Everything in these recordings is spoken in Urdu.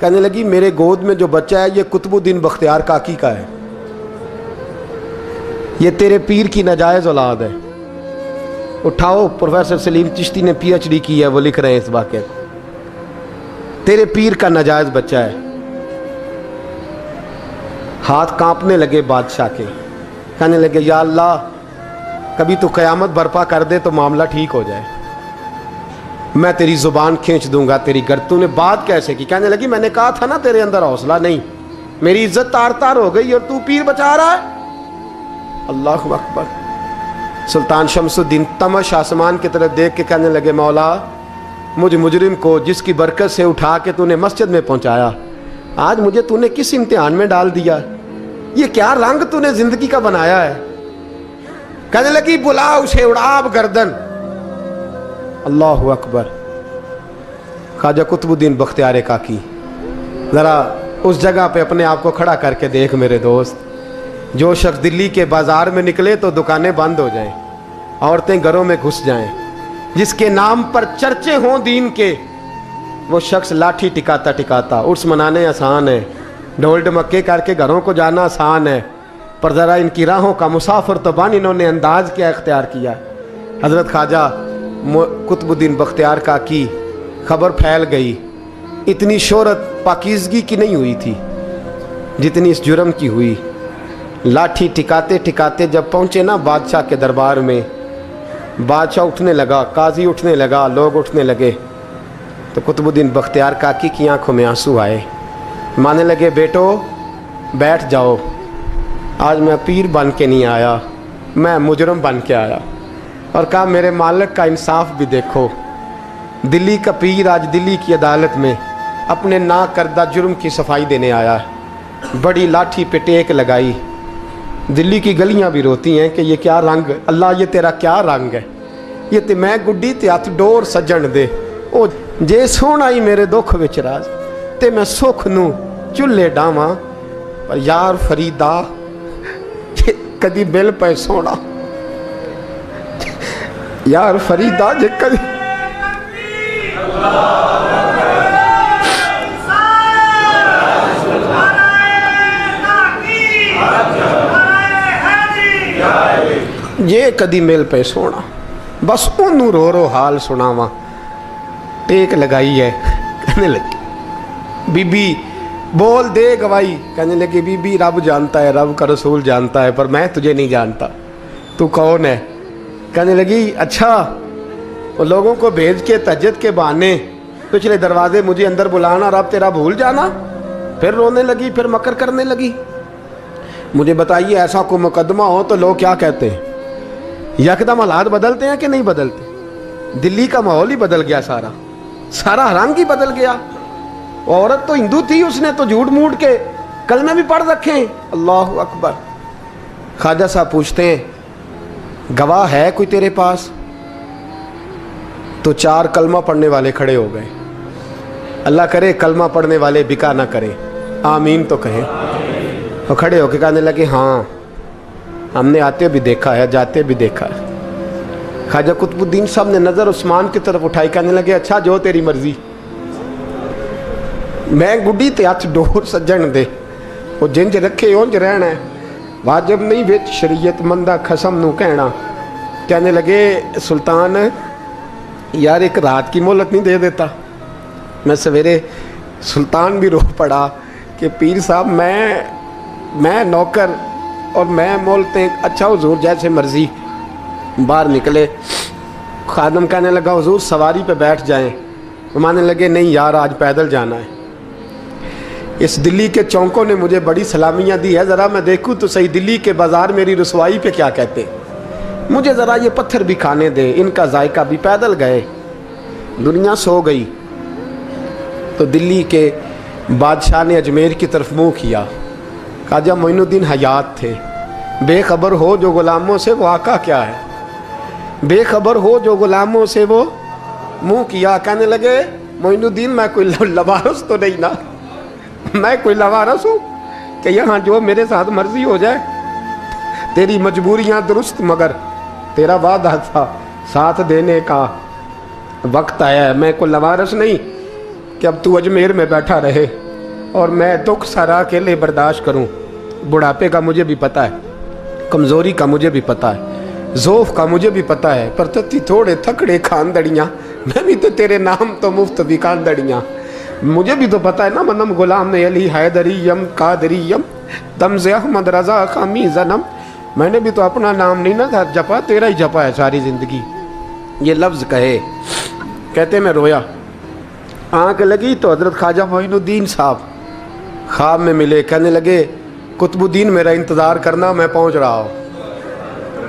کہنے لگی میرے گود میں جو بچہ ہے یہ قطب الدین بختیار کاکی کا ہے، یہ تیرے پیر کی ناجائز اولاد ہے۔ اٹھاؤ، پروفیسر سلیم چشتی نے پی ایچ ڈی کی ہے، وہ لکھ رہے ہیں اس واقعے کو، تیرے پیر کا ناجائز بچہ ہے۔ ہاتھ کانپنے لگے بادشاہ کے، کہنے لگے یا اللہ کبھی تو قیامت برپا کر دے تو معاملہ ٹھیک ہو جائے، میں تیری زبان کھینچ دوں گا تیری تو نے بات کیسے کی؟ کہنے لگی میں نے کہا تھا نا تیرے اندر حوصلہ نہیں، میری عزت تار تار ہو گئی اور تو پیر بچا رہا ہے۔ اللہ اکبر۔ سلطان شمس الدین تمش آسمان کی طرف دیکھ کے کہنے لگے مولا مجھ مجرم کو جس کی برکت سے اٹھا کے تو نے مسجد میں پہنچایا، آج مجھے تو نے کس امتحان میں ڈال دیا؟ یہ کیا رنگ تو نے زندگی کا بنایا ہے؟ کہنے لگی بلا اسے، اڑاب گردن۔ اللہ اکبر۔ خواجہ قطب الدین بختیار کاکی، ذرا اس جگہ پہ اپنے آپ کو کھڑا کر کے دیکھ میرے دوست، جو شخص دلی کے بازار میں نکلے تو دکانیں بند ہو جائیں، عورتیں گھروں میں گھس جائیں، جس کے نام پر چرچے ہوں دین کے، وہ شخص لاٹھی ٹکاتا ٹکاتا، عرس منانے آسان ہے، ڈھول ڈمکے کر کے گھروں کو جانا آسان ہے، پر ذرا ان کی راہوں کا مسافر تو بن انہوں نے انداز کیا اختیار کیا۔ حضرت خواجہ قطب الدین بختیار کاکی، خبر پھیل گئی، اتنی شہرت پاکیزگی کی نہیں ہوئی تھی جتنی اس جرم کی ہوئی۔ لاٹھی ٹکاتے ٹکاتے جب پہنچے نا بادشاہ کے دربار میں، بادشاہ اٹھنے لگا، قاضی اٹھنے لگا، لوگ اٹھنے لگے، تو قطب الدین بختیار کاکی کی آنکھوں میں آنسو آئے، مانے لگے بیٹو بیٹھ جاؤ، آج میں پیر بن کے نہیں آیا، میں مجرم بن کے آیا۔ اور کہا میرے مالک کا انصاف بھی دیکھو، دلی کا پیر آج دلی کی عدالت میں اپنے نا کردہ جرم کی صفائی دینے آیا ہے، بڑی لاٹھی پہ ٹیک لگائی، دلی کی گلیاں بھی روتی ہیں کہ یہ کیا رنگ، اللہ یہ تیرا کیا رنگ ہے، یہ تے میں گڈی تے ہاتھ ڈور سجن دے، او جے سونا ہی میرے دکھ وچ راز، تے میں سکھ نو چلے ڈاواں، پر یار فریدا کدی بل پہ سونا، یار فریدا جے کدی یہ کدی مل پہ سونا، بس انہوں رو رو حال سناواں، ٹیک لگائی ہے۔ کہنے لگی بی بی بول دے گواہی، کہنے لگی بی بی رب جانتا ہے، رب کا رسول جانتا ہے، پر میں تجھے نہیں جانتا، تو کون ہے؟ کہنے لگی اچھا وہ لوگوں کو بھیج کے تہجد کے بہانے پچھلے دروازے مجھے اندر بلانا، رب تیرا بھول جانا۔ پھر رونے لگی، پھر مکر کرنے لگی۔ مجھے بتائیے ایسا کوئی مقدمہ ہو تو لوگ کیا کہتے ہیں؟ یکدم حالات بدلتے ہیں کہ نہیں بدلتے؟ دلی کا ماحول ہی بدل گیا، سارا رنگ ہی بدل گیا۔ عورت تو ہندو تھی، اس نے تو جھوٹ موٹ کے کلمے بھی پڑھ رکھے ہیں۔ اللہ اکبر۔ خواجہ صاحب پوچھتے ہیں گواہ ہے کوئی تیرے پاس؟ تو 4 کلمہ پڑھنے والے کھڑے ہو گئے۔ اللہ کرے کلمہ پڑھنے والے بکا نہ کریں، آمین تو کہیں۔ وہ کھڑے ہو کے کہنے لگے ہاں ہم نے آتے بھی دیکھا ہے، جاتے بھی دیکھا ہے۔ خواجہ قطب الدین صاحب نے نظر عثمان کی طرف اٹھائی، کہنے لگے اچھا جو تیری مرضی، میں گڈی تے ہاتھ ڈور سجن دے، وہ جنج رکھے اونج رہنا ہے، واجب نہیں وچ شریعت مندہ خسم نو کہنا۔ کہنے لگے سلطان یار ایک رات کی مہلت نہیں دے دیتا؟ میں سویرے سلطان بھی رو پڑا کہ پیر صاحب میں نوکر اور میں مولتے، اچھا حضور جیسے مرضی۔ باہر نکلے، خادم کہنے لگا حضور سواری پہ بیٹھ جائیں، وہ مانے لگے نہیں یار آج پیدل جانا ہے، اس دلی کے چونکوں نے مجھے بڑی سلامیاں دی ہے، ذرا میں دیکھوں تو صحیح دلی کے بازار میری رسوائی پہ کیا کہتے، مجھے ذرا یہ پتھر بھی کھانے دے، ان کا ذائقہ بھی۔ پیدل گئے، دنیا سو گئی تو دلی کے بادشاہ نے اجمیر کی طرف منہ کیا۔ خواجہ معین الدین حیات تھے۔ بے خبر ہو جو غلاموں سے وہ آقا کیا ہے، بے خبر ہو جو غلاموں سے وہ منہ کیا۔ کہنے لگے معین الدین میں کوئی لوارس تو نہیں نا، میں کوئی لوارس ہوں کہ یہاں جو میرے ساتھ مرضی ہو جائے؟ تیری مجبوریاں درست، مگر تیرا وعدہ تھا ساتھ دینے کا، وقت آیا ہے، میں کوئی لوارس نہیں کہ اب تو اجمیر میں بیٹھا رہے۔ اور میں دکھ سارا اکیلے برداشت کروں؟ بڑھاپے کا مجھے بھی پتہ ہے، کمزوری کا مجھے بھی پتہ ہے، ذوف کا مجھے بھی پتہ ہے، پر تتی تھوڑے تھکڑے کھاندڑیاں، میں بھی تو تیرے نام تو مفت بھی کھاندڑیاں، مجھے بھی تو پتہ ہے نا، منم غلام علی حیدریم قادریم دمز احمد رضا خامی زنم، میں نے بھی تو اپنا نام نہیں نہ جپا، تیرا ہی جپا ہے ساری زندگی۔ یہ لفظ کہے، کہتے میں رویا، آنکھ لگی تو حضرت خواجہ معین الدین صاحب خواب میں ملے، کہنے لگے قطب الدین میرا انتظار کرنا، میں پہنچ رہا ہوں،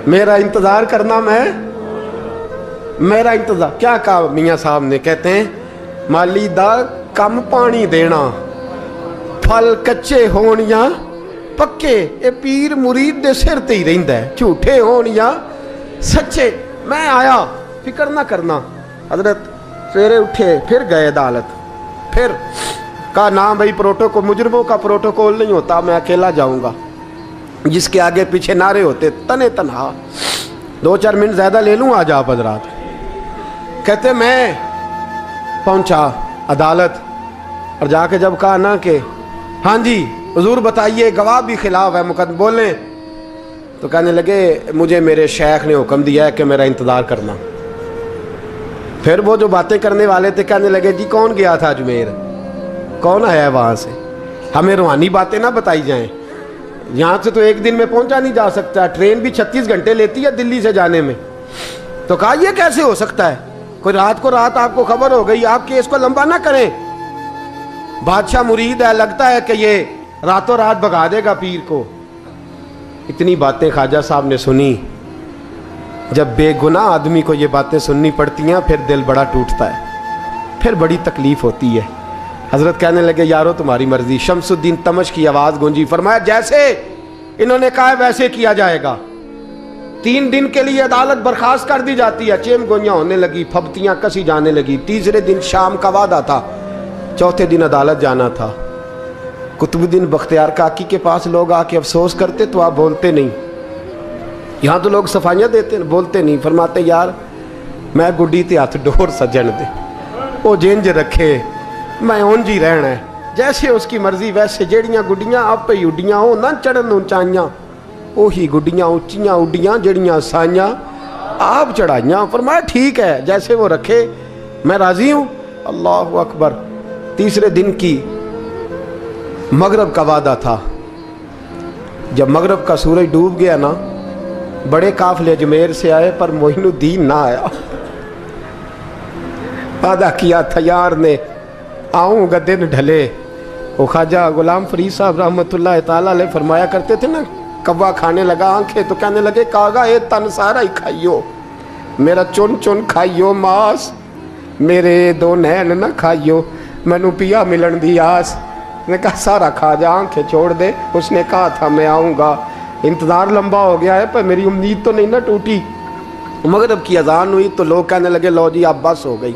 میرا انتظار کرنا، میرا انتظار۔ کیا کہا میاں صاحب نے؟ کہتے ہیں مالی دا کم پانی دینا، پھل کچے ہون یا پکے، اے پیر مرید دے سر تے ہی رہندا ہے، جھوٹے ہون یا سچے۔ میں آیا، فکر نہ کرنا۔ حضرت سویرے اٹھے، پھر گئے عدالت، پھر کہا نہ بھائی پروٹوکول، مجرموں کا پروٹوکول نہیں ہوتا، میں اکیلا جاؤں گا، جس کے آگے پیچھے نعرے ہوتے تنے تنہا، 2-4 منٹ زیادہ لے لوں آج آپ حضرات۔ کہتے میں پہنچا عدالت، اور جا کے جب کہا نا کہ ہاں جی حضور بتائیے، گواہ بھی خلاف ہے، مقدم بولیں، تو کہنے لگے مجھے میرے شیخ نے حکم دیا ہے کہ میرا انتظار کرنا۔ پھر وہ جو باتیں کرنے والے تھے کہنے لگے جی کون گیا تھا اجمیر، کون آیا ہے وہاں سے، ہمیں روحانی باتیں نہ بتائی جائیں، یہاں سے تو ایک دن میں پہنچا نہیں جا سکتا، ٹرین بھی 36 گھنٹے لیتی ہے دلی سے جانے میں۔ تو کہا یہ کیسے ہو سکتا ہے، کوئی رات کو رات آپ کو خبر ہو گئی، آپ کیس کو لمبا نہ کریں، بادشاہ مرید ہے، لگتا ہے کہ یہ راتوں رات بھگا دے گا پیر کو۔ اتنی باتیں خواجہ صاحب نے سنی۔ جب بے گناہ آدمی کو یہ باتیں سننی پڑتی ہیں پھر دل بڑا ٹوٹتا ہے، پھر بڑی تکلیف ہوتی ہے۔ حضرت کہنے لگے یارو تمہاری مرضی۔ شمس الدین تمش کی آواز گونجی، فرمایا جیسے انہوں نے کہا ہے ویسے کیا جائے گا۔ 3 دن کے لیے عدالت برخاست کر دی جاتی ہے۔ چیم گوئیاں ہونے لگی، پھبتیاں کسی جانے لگی۔ تیسرے دن شام کا وعدہ تھا، چوتھے دن عدالت جانا تھا۔ قطب الدین بختیار کاکی کے پاس لوگ آ کے افسوس کرتے تو آپ بولتے نہیں، یہاں تو لوگ صفائیاں دیتے بولتے نہیں، فرماتے یار میں گڈی تے ہاتھ ڈور سجن دے، وہ جینج رکھے میں اونج ہی رہنا ہے، جیسے اس کی مرضی ویسے، جیڑیاں گڈیاں آپ ہی اڈیاں ہو نہ چڑھن اونچائیاں، وہی گڈیاں اونچیاں اڈیاں جیڑیاں سائیاں آپ چڑھائیاں۔ فرمایا ٹھیک ہے جیسے وہ رکھے میں راضی ہوں۔ اللہ اکبر۔ تیسرے دن کی مغرب کا وعدہ تھا، جب مغرب کا سورج ڈوب گیا نا، بڑے قافلے اجمیر سے آئے پر معین الدین نہ آیا۔ وعدہ کیا تھا یار نے آؤں گا دن ڈھلے۔ وہ خواجہ غلام فرید صاحب رحمۃ اللہ تعالیٰ علیہ فرمایا کرتے تھے نا، کوا کھانے لگا آنکھیں تو کہنے لگے کاغا اے تن سارا ہی کھائیو، میرا چن چن کھائیو ماس، میرے 2 نین نہ کھائیو، مینو پیا ملن دی آس۔ نے کہا سارا کھا جا، آنکھیں چھوڑ دے۔ اس نے کہا تھا میں آؤں گا، انتظار لمبا ہو گیا ہے پر میری امید تو نہیں نہ ٹوٹی۔ مغرب کی اذان ہوئی تو لوگ کہنے لگے لو جی اب بس ہو گئی۔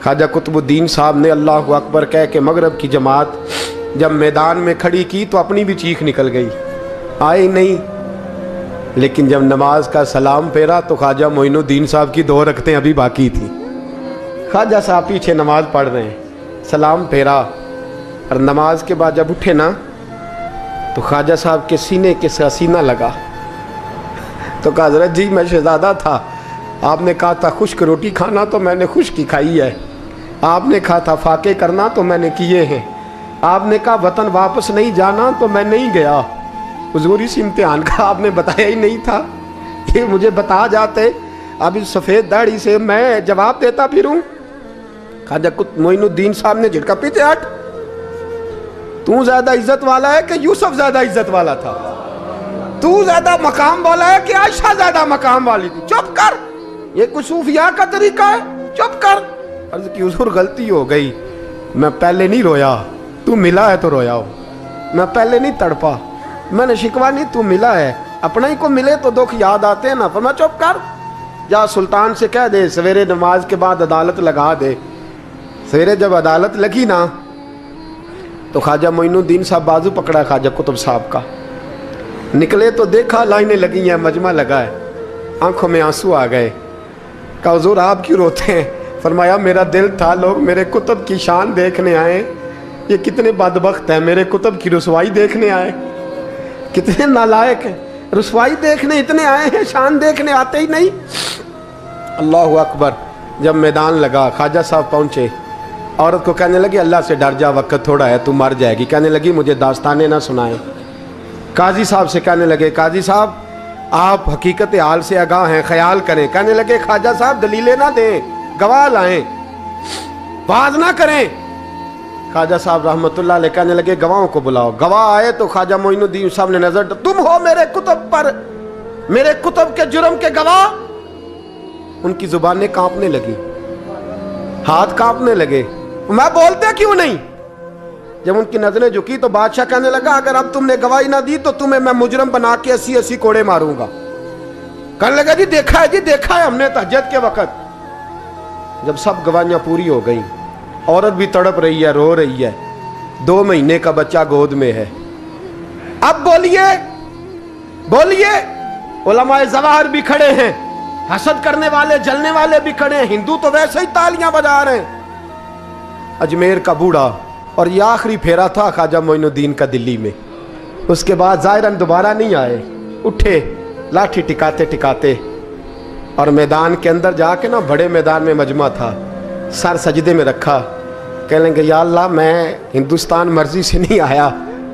خواجہ قطب الدین صاحب نے اللہ اکبر کہہ کے مغرب کی جماعت جب میدان میں کھڑی کی تو اپنی بھی چیخ نکل گئی، آئی نہیں۔ لیکن جب نماز کا سلام پھیرا تو خواجہ معین الدین صاحب کی 2 رکعتیں ابھی باقی تھیں۔ خواجہ صاحب پیچھے نماز پڑھ رہے ہیں، سلام پھیرا، اور نماز کے بعد جب اٹھے نا تو خواجہ صاحب کے سینے کے سینہ لگا تو کہا حضرت جی میں شہزادہ تھا، آپ نے کہا تھا خشک روٹی کھانا تو میں نے خشک کی کھائی ہے، آپ نے کہا تھا فاقے کرنا تو میں نے کیے ہیں، آپ نے کہا وطن واپس نہیں جانا تو میں نہیں گیا۔ حضور اس امتحان کا آپ نے بتایا ہی نہیں تھا، یہ مجھے بتا جاتے اب اس سفید داڑھی سے میں جواب دیتا پھروں۔ خواجہ معین الدین صاحب نے جھٹکا، پیچھے ہٹ، تو زیادہ عزت والا ہے کہ یوسف زیادہ عزت والا تھا؟ تو زیادہ مقام والا ہے کہ عائشہ زیادہ مقام والی تھی؟ چپ کر، یہ کوئی صوفیاء کا طریقہ ہے؟ چپ کر۔ عرض کی حضور غلطی ہو گئی، میں پہلے نہیں رویا، تو ملا ہے تو رویا ہو، میں پہلے نہیں تڑپا، میں نے شکوا نہیں، تو ملا ہے، اپنا ہی کو ملے تو دکھ یاد آتے ہیں نا۔ فرمایا چپ کر، جا سلطان سے کہہ دے سویرے نماز کے بعد عدالت لگا دے۔ سویرے جب عدالت لگی نا تو خواجہ معین الدین صاحب بازو پکڑا خواجہ قطب صاحب کا، نکلے تو دیکھا لائنیں لگی ہیں، مجمع لگا ہے، آنکھوں میں آنسو آ گئے۔ کہا حضور آپ کیوں روتے ہیں؟ فرمایا میرا دل تھا لوگ میرے قطب کی شان دیکھنے آئیں، یہ کتنے بدبخت ہیں، میرے کتب کی رسوائی دیکھنے آئے، کتنے نالائق ہیں، رسوائی دیکھنے اتنے آئے ہیں، شان دیکھنے آتے ہی نہیں۔ اللہ اکبر۔ جب میدان لگا خواجہ صاحب پہنچے، عورت کو کہنے لگی اللہ سے ڈر جا، وقت تھوڑا ہے، تو مر جائے گی۔ کہنے لگی مجھے داستانیں نہ سنائیں۔ قاضی صاحب سے کہنے لگے قاضی صاحب آپ حقیقت حال سے آگاہ ہیں، خیال کریں۔ کہنے لگے خواجہ صاحب دلیلیں نہ دیں، گواہ لائیں، باز نہ کریں۔ خواجہ صاحب رحمت اللہ علیہ کہنے لگے گواہوں کو بلاؤ۔ گواہ آئے تو خواجہ معین الدین صاحب نے نظر، تم ہو میرے کتب پر، میرے کتب کے جرم کے گواہ؟ ان کی زبانیں کانپنے لگی، ہاتھ کانپنے لگے، میں بولتے کیوں نہیں؟ جب ان کی نظریں جھکی تو بادشاہ کہنے لگا اگر اب تم نے گواہی نہ دی تو تمہیں میں مجرم بنا کے 80 کوڑے ماروں گا۔ کہنے لگا جی دیکھا ہے ہم نے تہجد کے وقت۔ جب سب گواہیاں پوری ہو گئیں، عورت بھی تڑپ رہی ہے، رو رہی ہے، 2 مہینے کا بچہ گود میں ہے۔ اب بولیے، علماء ظواہر بھی کھڑے ہیں، حسد کرنے والے جلنے والے بھی کھڑے ہیں، ہندو تو ویسے ہی تالیاں بجا رہے ہیں۔ اجمیر کا بوڑھا، اور یہ آخری پھیرا تھا خواجہ معین الدین کا دلی میں، اس کے بعد ظاہراً دوبارہ نہیں آئے، اٹھے لاٹھی ٹکاتے ٹکاتے اور میدان کے اندر جا کے نا، بڑے میدان میں مجمع تھا، سر سجدے میں رکھا، کہنے لگے یا اللہ میں ہندوستان مرضی سے نہیں آیا،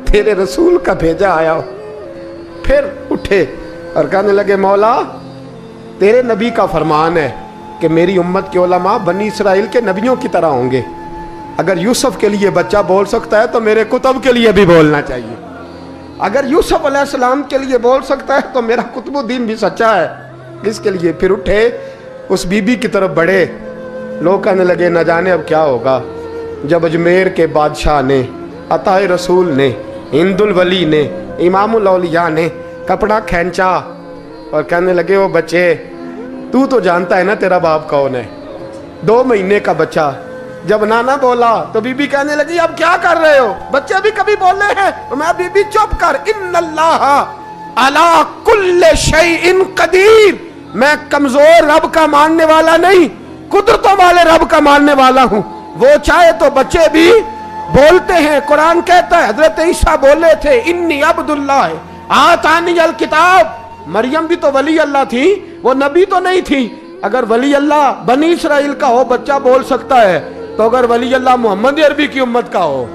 تیرے رسول کا بھیجا آیا ہوں۔ پھر اٹھے اور کہنے لگے مولا تیرے نبی کا فرمان ہے کہ میری امت کے علماء بنی اسرائیل کے نبیوں کی طرح ہوں گے، اگر یوسف کے لیے بچہ بول سکتا ہے تو میرے کتب کے لیے بھی بولنا چاہیے، اگر یوسف علیہ السلام کے لیے بول سکتا ہے تو میرا قطب الدین بھی سچا ہے، اس کے لیے۔ پھر اٹھے اس بی بی کی طرف بڑھے، لوگ کہنے لگے نہ جانے اب کیا ہوگا۔ جب اجمیر کے بادشاہ نے، عطا رسول نے، ہند الولی نے، امام الاولیاء نے کپڑا کھینچا اور کہنے لگے وہ بچے تو جانتا ہے نا تیرا باپ کون ہے، 2 مہینے کا بچہ۔ جب نانا بولا تو بی بی کہنے لگی اب کیا کر رہے ہو، بچے بھی کبھی بولے ہیں؟ میں بی بی چپ کر، ان اللہ علی کل شیء قدیر، میں کمزور رب کا ماننے والا نہیں، قدرتوں والے رب کا ماننے والا ہوں، وہ چاہے تو بچے بھی بولتے ہیں۔ قرآن کہتا ہے حضرت عیسیٰ بولے تھے انی عبداللہ آتانی الکتاب، مریم بھی تو ولی اللہ تھی، وہ نبی تو نہیں تھی۔ اگر ولی اللہ بنی اسرائیل کا ہو بچہ بول سکتا ہے، تو اگر ولی اللہ محمد عربی کی امت کا ہو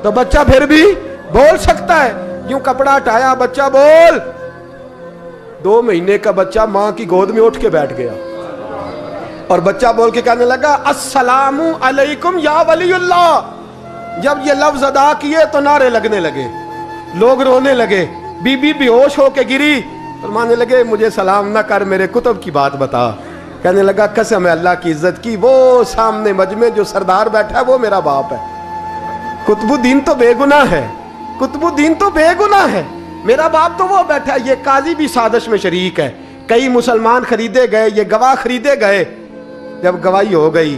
تو بچہ پھر بھی بول سکتا ہے۔ یوں کپڑا ہٹایا، بچہ بول۔ 2 مہینے کا بچہ ماں کی گود میں اٹھ کے بیٹھ گیا اور بچہ بول کے کہنے لگا السلام علیکم یا ولی اللہ۔ جب یہ لفظ ادا کیے تو نعرے لگنے لگے، لوگ رونے لگے، بی بی بے ہوش ہو کے گری، فرمانے لگے مجھے سلام نہ کر، میرے کتب کی بات بتا۔ کہنے لگا قسم ہے اللہ کی عزت کی، وہ سامنے مجمع جو سردار بیٹھا ہے وہ میرا باپ ہے، قطب الدین تو بے گناہ ہے، قطب الدین تو بے گناہ ہے، میرا باپ تو وہ بیٹھا ہے۔ یہ قاضی بھی سازش میں شریک ہے، کئی مسلمان خریدے گئے، یہ گواہ خریدے گئے۔ جب گواہی ہو گئی،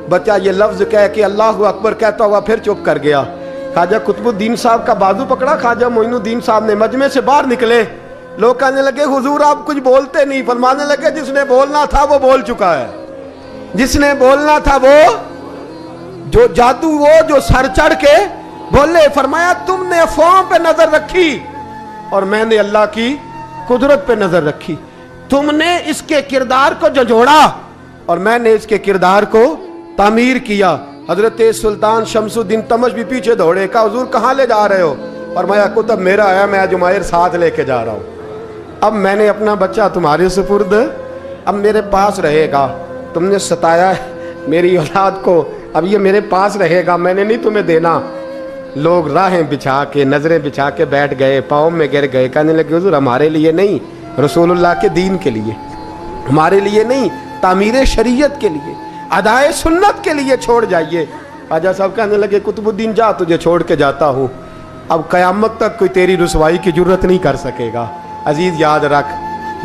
بچہ یہ لفظ کہہ کہ اللہ اکبر کہتا ہوا پھر چپ کر گیا۔ خواجہ قطب الدین صاحب کا بازو پکڑا، خواجہ معین الدین صاحب نے مجمع سے باہر نکلے، لوگ کہنے لگے حضور آپ کچھ بولتے نہیں، فرمانے لگے جس نے بولنا تھا وہ بول چکا ہے، جس نے بولنا تھا وہ جو جادو وہ جو سر چڑھ کے بولے۔ فرمایا تم نے افواہوں پہ نظر رکھی اور میں نے اللہ کی قدرت پہ نظر رکھی، تم نے اس کے کردار کو جھنجھوڑا اور میں نے اس کے کردار کو تعمیر کیا۔ حضرت سلطان شمس الدین تمش بھی پیچھے دوڑے، کہا حضور کہاں لے جا رہے ہو؟ فرمایا کتب میرا آیا، میں جمائر ساتھ لے کے جا رہا ہوں، اب میں نے اپنا بچہ تمہارے سپرد، اب میرے پاس رہے گا، تم نے ستایا میری اولاد کو، اب یہ میرے پاس رہے گا، میں نے نہیں تمہیں دینا۔ لوگ راہیں بچھا کے، نظریں بچھا کے بیٹھ گئے، پاؤں میں گر گئے، کہنے لگے حضور ہمارے لیے نہیں، رسول اللہ کے دین کے لیے، ہمارے لیے نہیں، تعمیر شریعت کے لیے، ادائے سنت کے لیے چھوڑ جائیے۔ خواجہ صاحب کہنے لگے قطب الدین جا، تجھے چھوڑ کے جاتا ہوں، اب قیامت تک کوئی تیری رسوائی کی جرت نہیں کر سکے گا۔ عزیز یاد رکھ،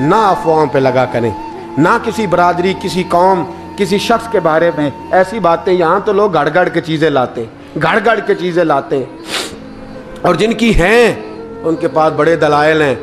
نہ افواہوں پہ لگا کریں، نہ کسی برادری، کسی قوم، کسی شخص کے بارے میں ایسی باتیں، یہاں تو لوگ گھڑ گھڑ کے چیزیں لاتے ہیں، گھڑ گھڑ کے چیزیں لاتے ہیں، اور جن کی ہیں ان کے پاس بڑے دلائل ہیں،